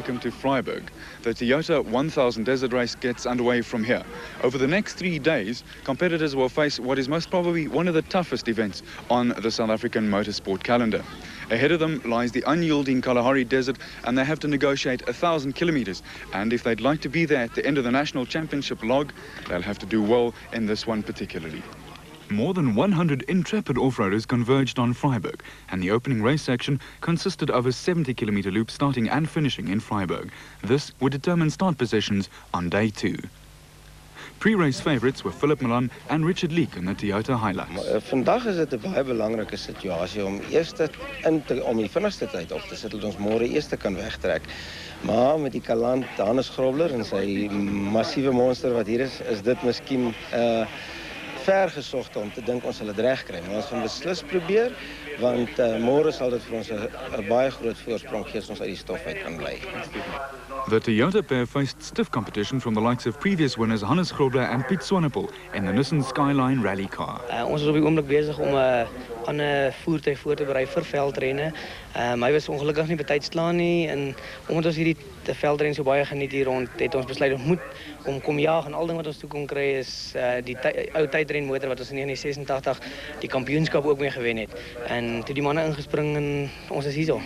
welcome to Freiburg. The Toyota 1000 Desert Race gets underway from here. Over the next 3 days, competitors will face what is most probably one of the toughest events on the South African motorsport calendar. Ahead of them lies the unyielding Kalahari Desert, and they have to negotiate 1,000 kilometers. And if they'd like to be there at the end of the National Championship log, they'll have to do well in this one particularly. More than 100 intrepid off-roaders converged on Freiburg, and the opening race section consisted of a 70-kilometer loop starting and finishing in Freiburg. This would determine start positions on day 2. Pre-race favourites were Philip Milan and Richard Leek in the Toyota Hilux. Vandag is dit 'n baie belangrike situasie om om die vinnigste tyd op te sit dat ons môre eerste kan wegtrek. Maar met die kalant Hannes Grobler en sy massiewe monster wat hier is dit miskien ver gesocht om te dink ons sal dit reg kry. Maar ons gaan beslis probeer, want môre sal dit vir ons 'n baie groot voorsprong gee as ons uit die stof uit kan bly. The Toyota pair faced stiff competition from the likes of previous winners Hannes Grobler and Piet Swanepoel in the Nissan Skyline rally car. Ons is op die oomblik besig om 'n voertuig voor te berei vir veldrenne. Hy was ongelukkig nie betyds klaar nie, en omdat ons hierdie veldren so baie geniet hier rond, het ons besluit ons moet kom jaag, en al ding wat ons toe kon kry is die ou tydrenmotor wat ons in 1986 die kampioenskap ook mee gewen het. En toe die manne ingespring en ons is hierso.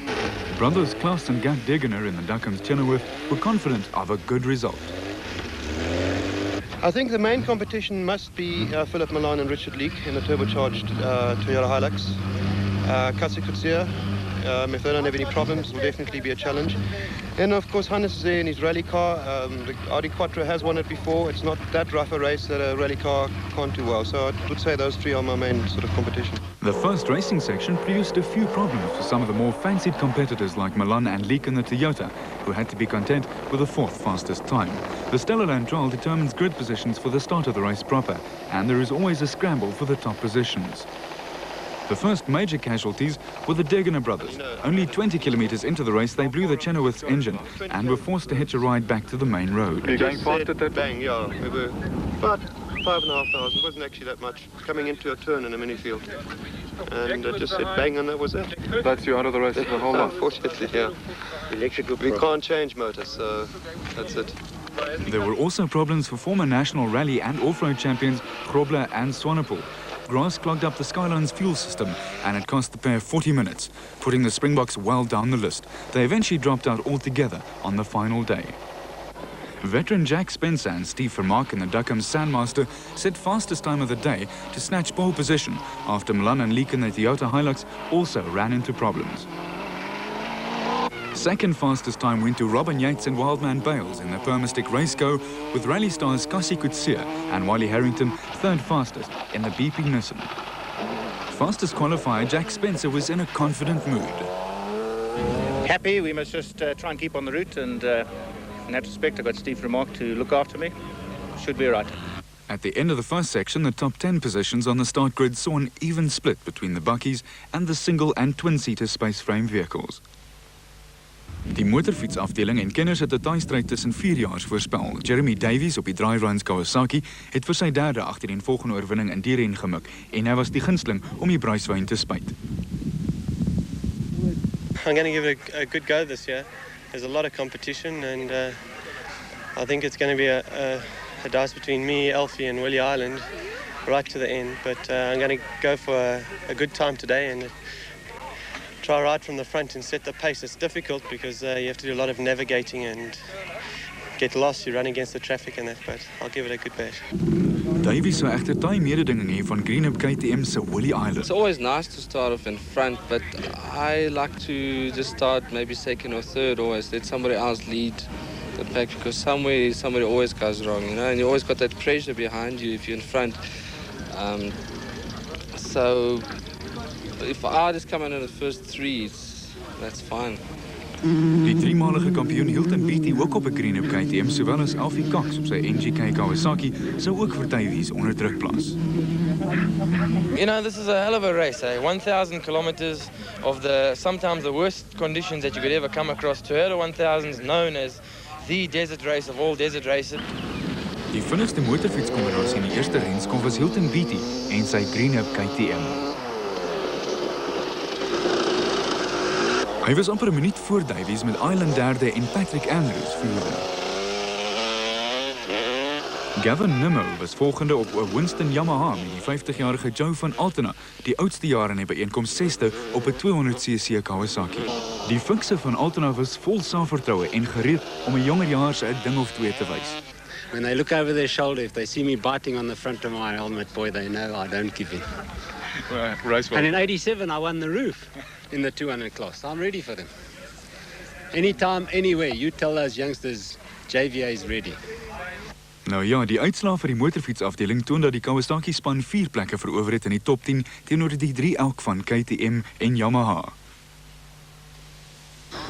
Brothers Klaus and Gert Degener in the Duckham's Chenoweth were confident of a good result. I think the main competition must be Philip Milan and Richard Leek in the turbocharged Toyota Hilux. Katsi Kutsia, if they don't have any problems, will definitely be a challenge. And of course, Hannes is there in his rally car. The Audi Quattro has won it before. It's not that rough a race that a rally car can't do well. So I would say those three are my main sort of competition. The first racing section produced a few problems for some of the more fancied competitors like Milan and Leek in the Toyota, who had to be content with the 4th fastest time. The Stellaland trial determines grid positions for the start of the race proper, and there is always a scramble for the top positions. The first major casualties were the Degener brothers. Only 20 kilometers into the race, they blew the Chenoweth's engine and were forced to hitch a ride back to the main road. You're going fast at that? Bang, yeah. We were about 5,500. It wasn't actually that much. Coming into a turn in a mini field. And it just said bang, and that was it. That's you out of the race for the whole lot? Unfortunately, yeah. We can't change motors, so that's it. There were also problems for former national rally and off-road champions Grobler and Swanepoel. Grass clogged up the Skyline's fuel system, and it cost the pair 40 minutes, putting the Springboks well down the list. They eventually dropped out altogether on the final day. Veteran Jack Spencer and Steve Vermaak in the Duckham's Sandmaster set fastest time of the day to snatch pole position after Milan and Leek in the Toyota Hilux also ran into problems. Second fastest time went to Robin Yates and Wildman Bales in the Permastick Race Go, with rally stars Cassie Kutsia and Wiley Harrington third fastest in the BP Nissan. Fastest qualifier Jack Spencer was in a confident mood. Happy, we must just try and keep on the route, and in that respect I've got Steve Vermaak to look after me. Should be right. At the end of the first section, the top 10 positions on the start grid saw an even split between the bakkies and the single and twin-seater space frame vehicles. Die motorfietsafdeling en kenners het 'n taaistryk tussen 4-jaars voorspel. Jeremy Davies op die Dry Runs Kawasaki het vir sy derde agtereenvolgende oorwinning in die ren gemik, en hy was die gunsteling om die bruiswyn te spuit. I'm going to give it a good go this year. There's a lot of competition, and I think it's going to be a dice between me, Elfie and Willie Island right to the end, but I'm going to go for a good time today and try right from the front and set the pace. It's difficult because you have to do a lot of navigating and get lost. You run against the traffic and that, but I'll give it a good bash. Davies sou egter taai mededinging hê van Greenup KTM se Willie Island. It's always nice to start off in front, but I like to just start maybe second or third always. Let somebody else lead the pack, because somebody always goes wrong, you know, and you always got that pressure behind you if you're in front. So if I just come in the first 3, that's fine. Die 3-malige kampioen Hilton Beatty, ook op 'n Greenup KTM, sowel as Alfie Cox op sy NGK Kawasaki, sou ook vir Davies onder druk plaas. You know, this is a hell of a race, eh? 1,000 kilometers of sometimes the worst conditions that you could ever come across. Toyota 1000 is known as the desert race of all desert races. Die vinnigste motorfietskombinasie in die eerste renskom was Hilton Beatty en sy Greenup KTM. Hy was amper 'n minuut voor Davies met Island derde en Patrick Andrews vierde. Gavin Nimmo was volgende op 'n Winston Yamaha met die 50-jarige Joe van Altena, die oudste jaar in die byeenkoms 6ste op 'n 200cc Kawasaki. Die fikse van Altena was vol selfvertroue en gereed om 'n jongerjaars 'n ding of twee te wys. When they look over their shoulder, if they see me biting on the front of my helmet, boy, they know I don't give in. And in 87, I won the roof in the 200 class. I'm ready for them. Anytime, anywhere, you tell those youngsters, JVA is ready. Nou ja, die uitslae vir die motorfietsafdeling toon dat die Kawasaki span 4 plekke verower het in die top 10 teenoor die 3 elk van KTM en Yamaha.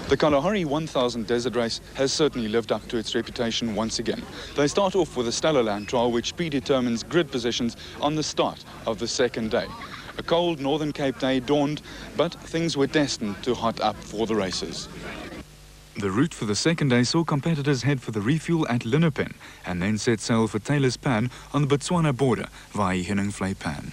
The Kalahari 1000 Desert Race has certainly lived up to its reputation once again. They start off with a stellar land trial which predetermines grid positions on the start of the second day. A cold Northern Cape day dawned, but things were destined to hot up for the races. The route for the second day saw competitors head for the refuel at Linnepen and then set sail for Taylor's Pan on the Botswana border via Heuningvlei Pan.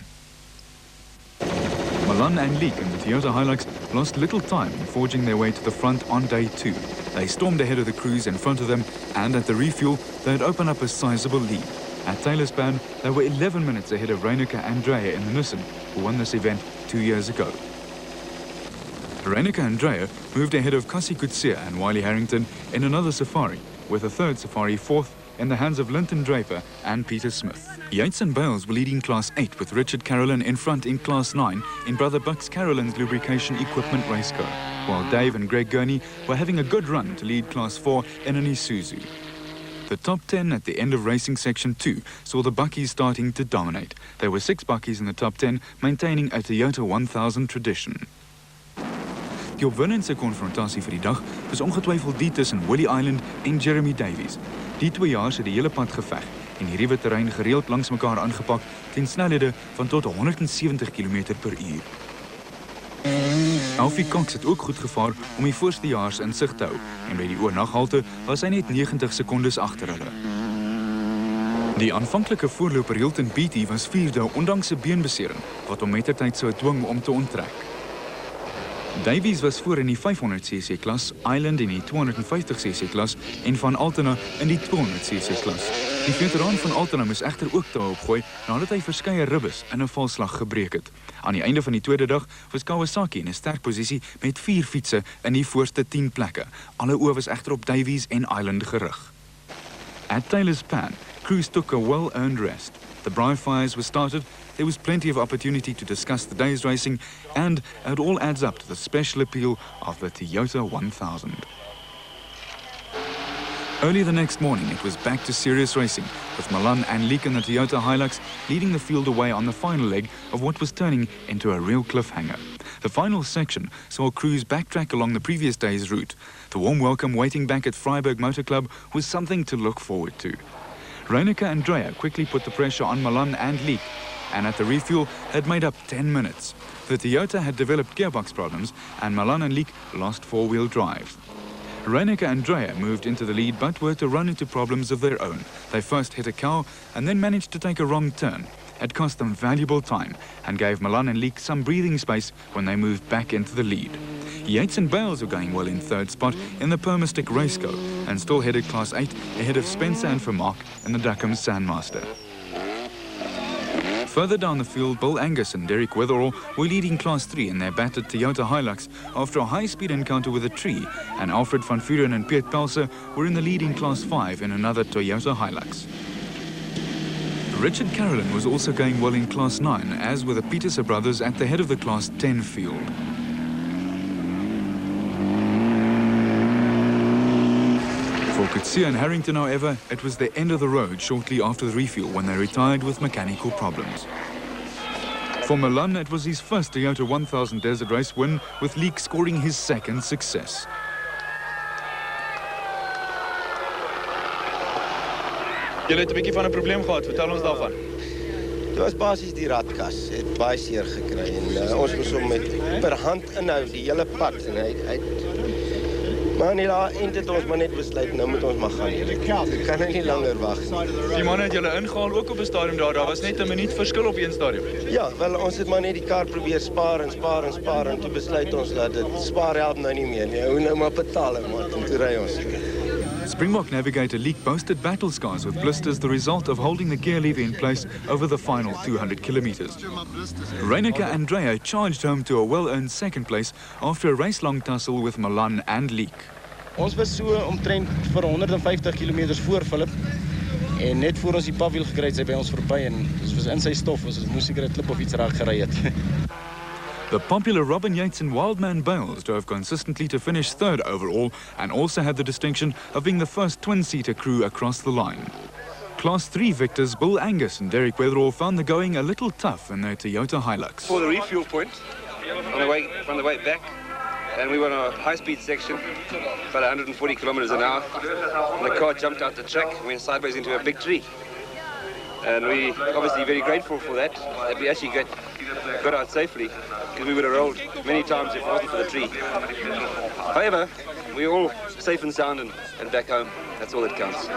Malan and Leek in the Toyota Hilux lost little time in forging their way to the front on day 2. They stormed ahead of the crews in front of them, and at the refuel, they'd open up a sizable lead. At Taylor's Pan, they were 11 minutes ahead of Reineke Andrea in the Nissan, who won this event 2 years ago. Reineke Andrea moved ahead of Cassie Coetzee and Wiley Harrington in another safari, with a third safari fourth in the hands of Linton Draper and Peter Smith. Yates and Bales were leading Class 8 with Richard Carolyn in front in Class 9 in Brother Bucks Carolyn's lubrication equipment race car, while Dave and Greg Gurney were having a good run to lead Class 4 in an Isuzu. The top 10 at the end of racing section 2 saw the Buckies starting to dominate. There were 6 Buckies in the top 10, maintaining a Toyota 1000 tradition. Die opwindendste konfrontasie vir die dag was ongetwyfeld die tussen Willie Island en Jeremy Davies. Die 2 jaar het die hele pad geveg en die ruwe terrein gereeld langs mekaar aangepak teen snelhede van tot 170 km/h. Alfie Cox het ook goed gevaar om die voorste jaars in sig te hou en by die oornaghalte was hy net 90 sekondes agter hulle. Die aanvanklike voorloper Hilton Beattie was 4de ondanks 'n beenbesering wat hom mettertyd sou dwing om te onttrek. Davies was voor in die 500cc klas, Island in die 250cc klas en Van Altena in die 200cc klas. Die veteraan van Altena moes egter ook te opgooi nadat hy verskeie ribbes in 'n valslag gebreek het. Aan die einde van die tweede dag was Kawasaki in 'n sterk posisie met 4 fietsse in die voorste 10 plekke. Alle oë was egter op Davies en Island gerig. At Taylor's Pan, crews took a well-earned rest. The briar fires were started, there was plenty of opportunity to discuss the day's racing, and it all adds up to the special appeal of the Toyota 1000. Early the next morning, it was back to serious racing, with Malan and Leek in the Toyota Hilux leading the field away on the final leg of what was turning into a real cliffhanger. The final section saw crews backtrack along the previous day's route. The warm welcome waiting back at Freiburg Motor Club was something to look forward to. Reineke Andrea quickly put the pressure on Malan and Leek, and at the refuel had made up 10 minutes. The Toyota had developed gearbox problems, and Malan and Leek lost 4-wheel drive. Reineke Andrea moved into the lead, but were to run into problems of their own. They first hit a cow, and then managed to take a wrong turn. It cost them valuable time, and gave Malan and Leek some breathing space when they moved back into the lead. Yates and Bales were going well in third spot in the Permastick Raceco, and still headed Class 8 ahead of Spencer and Vermaak in the Duckham Sandmaster. Further down the field, Bill Angus and Derek Weatherall were leading Class 3 in their battered Toyota Hilux after a high-speed encounter with a tree, and Alfred van Vuren and Piet Pelser were in the lead in Class 5 in another Toyota Hilux. Richard Carolyn was also going well in Class 9, as were the Petersen brothers at the head of the Class 10 field. For Coetzee and Harrington, however, it was the end of the road shortly after the refuel when they retired with mechanical problems. For Malan, it was his first Toyota 1000 Desert Race win, with Leek scoring his second success. Jy het 'n bietjie van 'n probleem gehad, vertel ons daarvan. Dit was basies die radkas, het baie seer gekry en ons moes hom met per hand inhou die hele pad en hy Maar in die eind het ons maar net besluit, nou moet ons maar gaan. Ek kan nie langer wag nie. Die manne het julle ingehaal ook op 'n stadium daar was net 'n minuut verskil op een stadium. Ja, wel ons het maar net die kar probeer spaar en toe besluit ons dat dit spaar help nou nie meer nie. Hou nou maar betaal maar en toe ry ons. Springbok navigator Leek boasted battle scars with blisters, the result of holding the gear lever in place over the final 200 kilometers. Reineke Andrea charged home to a well-earned second place after a race-long tussle with Milan and Leek. Ons was so omtrent vir 150 km voor Philip en net voor ons die pafwiel gekry het, sy by ons verby en ons was in sy stof, ons moes seker 'n klip of iets raak gery het. The popular Robin Yates and Wildman Bales drove consistently to finish third overall and also had the distinction of being the first twin-seater crew across the line. Class 3 victors Bill Angus and Derek Weatherall found the going a little tough in their Toyota Hilux. For the refuel point, from the way back, and we were on a high-speed section, about 140 kilometers an hour, and the car jumped out the track and went sideways into a big tree. And we obviously very grateful for that we actually got out safely, because we would have rolled many times if it wasn't for the tree. However, we're all safe and sound and back home. That's all that counts.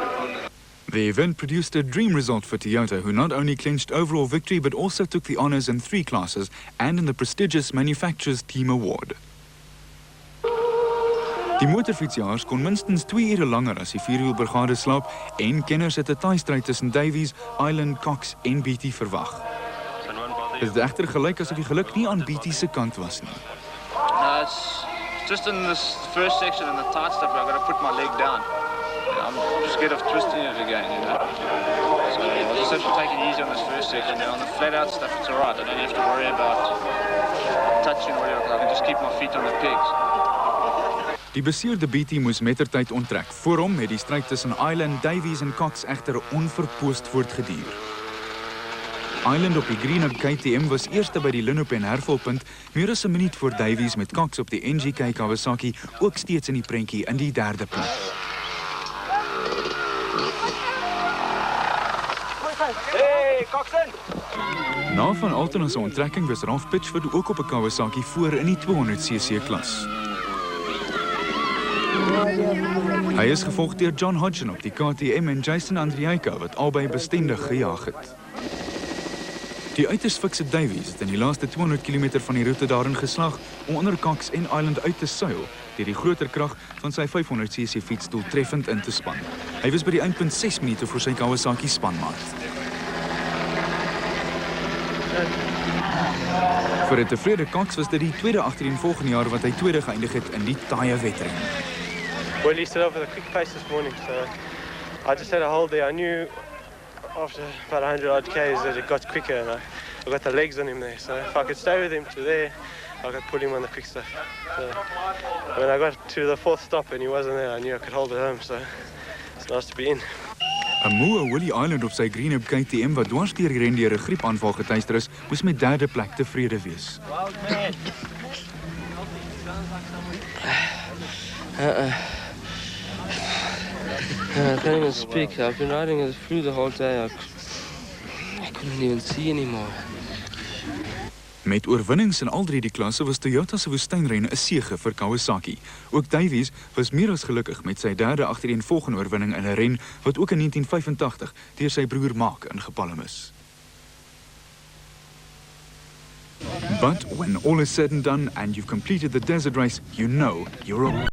The event produced a dream result for Toyota, who not only clinched overall victory but also took the honours in 3 classes and in the prestigious Manufacturers Team Award. Die motorfietsjaars kon minstens 2 ure langer as die 4-wielbrigade slaap en kenners het 'n taaistryd tussen Davies, Island, Cox en Beatty verwag. Dit het egter gelyk asof die geluk nie aan Beatty se kant was nie. It's just in this first section in the tight stuff I've got to put my leg down. I'm scared of twisting it again, you know. So I just have to take it easy on this first section, and on the flat out stuff it's alright. I don't have to worry about touching or whatever, I can just keep my feet on the pegs. Die beseerde Beatty moes mettertyd onttrek. Voor hom het die stryd tussen Island, Davies en Cox egter onverpoost voortgeduur. Island op die Greenup KTM was eerste by die Linop en hervalpunt, meer as 'n minuut voor Davies met Cox op die NGK Kawasaki ook steeds in die prentjie in die 3de plek. Hey, Coxon! Na Van Alten se onttrekking was Ralph Pitchford ook op 'n Kawasaki voor in die 200cc klas. Hy is gevolg deur John Hodgson op die KTM en Jason Andriaika wat albei bestendig gejaag het. Die uiters fikse Davies het in die laaste 200 km van die roete daarin geslaag om onder Cox en Island uit te suil deur die groter krag van sy 500cc fiets doeltreffend in te span. Hy was by die eindpunt 6 minute voor sy Kawasaki spanmaat. Vir 'n tevrede Cox was dit die tweede agtereenvolgende jaar wat hy tweede geëindig het in die taaie wedren. Well, he started off with a quick pace this morning, so I just had a hold there. I knew after about 100 odd k's that it got quicker, and I got the legs on him there. So if I could stay with him to there, I could pull him on the quick stuff. So when I got to the 4th stop and he wasn't there, I knew I could hold it home. So it's nice to be in. 'n Moe Willie Island op sy Greenup KTM wat dwars deur die ren deur 'n griepaanval getuister is, moes met 3de plek tevrede wees. I can't even speak. I've been riding it through the whole day. I couldn't even see anymore. Met oorwinnings in al 3 die klasse was Toyota se woestynrenne 'n sege vir Kawasaki. Ook Davies was meer as gelukkig met sy 3de agtereenvolgende oorwinning in 'n ren wat ook in 1985 deur sy broer Mark ingepalm is. But when all is said and done and you've completed the desert race, you know you're a